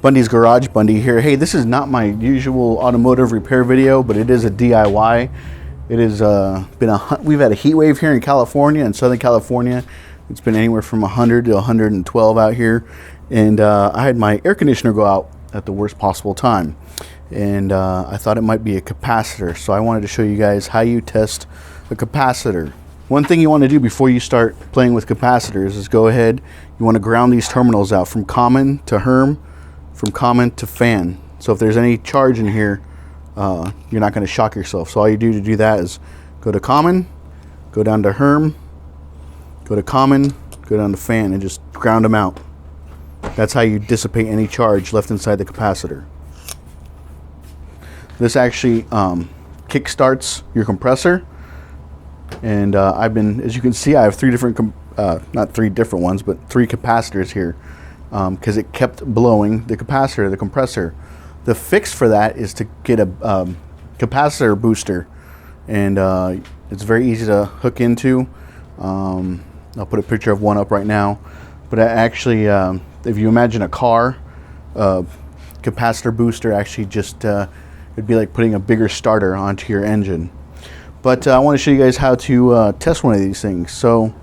Bundy's Garage, Bundy here. Hey, this is not my usual automotive repair video, but it is a DIY. It has we've had a heat wave here in California, in Southern California. It's been anywhere from 100 to 112 out here, and I had my air conditioner go out at the worst possible time, and I thought it might be a capacitor, so I wanted to show you guys how you test a capacitor. One thing you want to do before you start playing with capacitors is go ahead, you want to ground these terminals out from common to Herm, from common to fan. So if there's any charge in here, you're not going to shock yourself. So all you do to do that is go to common, go down to Herm, go to common, go down to fan, and just ground them out. That's how you dissipate any charge left inside the capacitor. This actually kick starts your compressor, and as you can see, I have three different not three different ones, but three capacitors here, because it kept blowing the capacitor, the compressor. The fix for that is to get a capacitor booster, and it's very easy to hook into. I'll put a picture of one up right now, but actually, if you imagine a car, capacitor booster actually just it'd be like putting a bigger starter onto your engine. But I want to show you guys how to test one of these things. So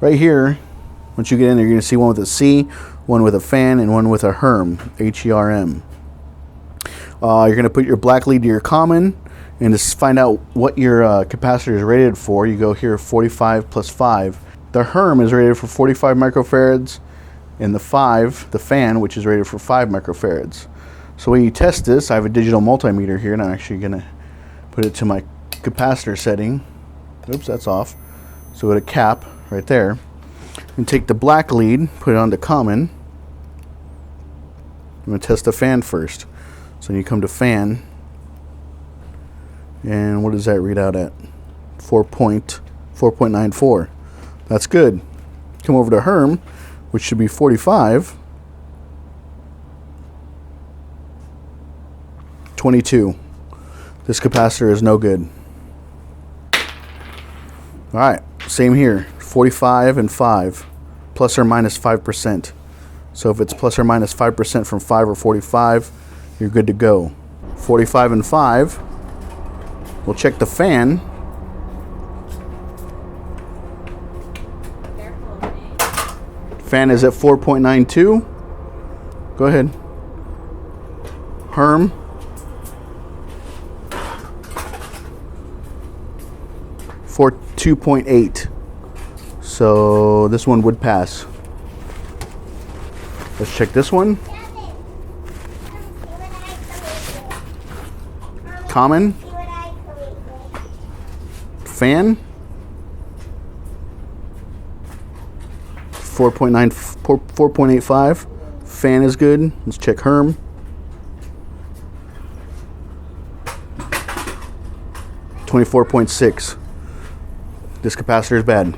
right here, once you get in there, you're going to see one with a C, one with a fan, and one with a Herm, H-E-R-M. You're going to put your black lead to your common, and to find out what your capacitor is rated for, you go here 45 plus 5. The Herm is rated for 45 microfarads, and the fan, which is rated for 5 microfarads. So when you test this, I have a digital multimeter here, and I'm actually going to put it to my capacitor setting. Oops, that's off. So go to cap right there, and take the black lead, put it on to common. I'm going to test the fan first. So you come to fan, and what does that read out at? 4.94. That's good. Come over to Herm, which should be 45. 22. This capacitor is no good. Alright, same here. 45 and 5, plus or minus 5%. So if it's plus or minus 5% from 5 or 45, you're good to go. 45 and 5. We'll check the fan. Fan is at 4.92. Go ahead. Herm. For 2.8. So this one would pass. Let's check this one. Common. Fan. 4.85. Fan is good. Let's check Herm. 24.6. This capacitor is bad.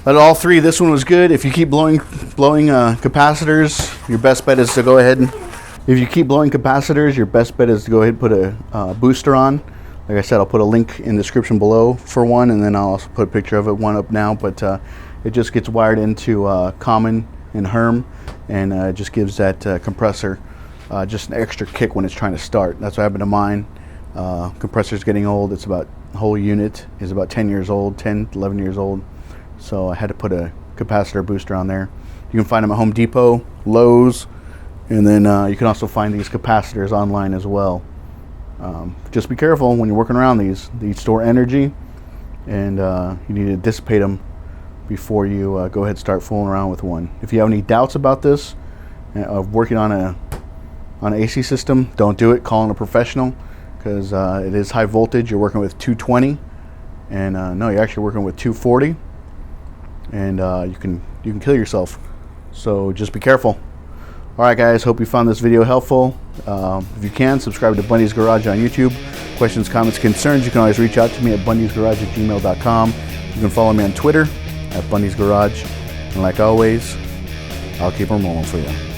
Out of all three, this one was good. If you keep blowing capacitors, your best bet is to go ahead and, if you keep blowing capacitors, your best bet is to go ahead and put a booster on. Like I said, I'll put a link in the description below for one, and then I'll also put a picture of it, one up now. But it just gets wired into common and Herm, and it just gives that compressor just an extra kick when it's trying to start. That's what happened to mine. Compressor's getting old. It's about, the whole unit is about 10 years old, 10, 11 years old. So I had to put a capacitor booster on there. You can find them at Home Depot, Lowe's, and then you can also find these capacitors online as well. Just be careful when you're working around these. They store energy, and you need to dissipate them before you go ahead and start fooling around with one. If you have any doubts about this, of working on an AC system, don't do it. Call in a professional, because it is high voltage. You're working with 220, and no, you're actually working with 240. And you can kill yourself, so just be careful. Alright guys, hope you found this video helpful. If you can, subscribe to Bundy's Garage on YouTube. Questions, comments, concerns, you can always reach out to me at bundysgarage@gmail.com. You can follow me on Twitter at Bundy's Garage, and like always, I'll keep them rolling for you.